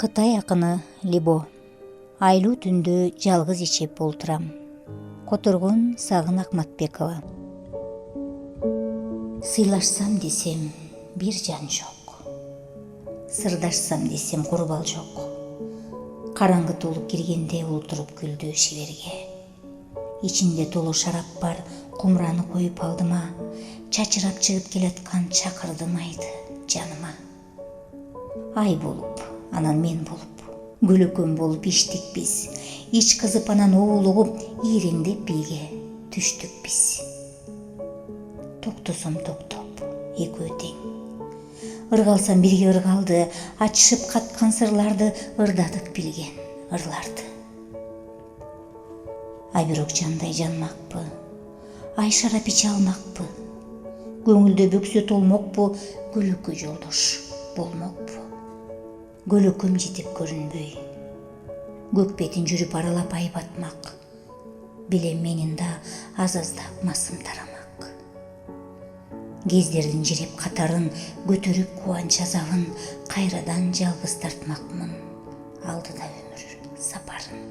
Кытай акыны Либо. Айлуу түндө жалгыз ичип олтурам. Которгон Сагын Акматбекова. Сыйлашсам десем бир жан жок. Сырдашсам десем курбал жок. Караңгы толуп киргенде олтуруп күлдү шиберге. Ичинде толу шарап бар, кумраны коюп алдыма. Чачырап чыгып келаткан чакырдымайды жаныма. Ай болуп, анан мен болуп, гүлөкөм болуп иштик биз. Ич кызып анан оолугуп, ийреңдеп бийге түштүк биз. Токтосом токтоп, экөө тең. Ыргалсам бирге ыргалды, ачышып каткан сырларды ырдадык билген ырларды. Ай бирок жандай жанмакпы, ай шарап иче алмакпы. Көңүлдө бөксө толмокпу, гүлөккө жолдош болмокпу. Гөлөкөм жетип көрүнбөй, көк бетин жүрүп аралап ай батмак. Билем менин да аз-аздап масым тарамак. Кездердин жиреп катарын, көтөрүп кубанч азабын, кайрадан жалгыз тартмакмын. Алдыда өмүр сапарын.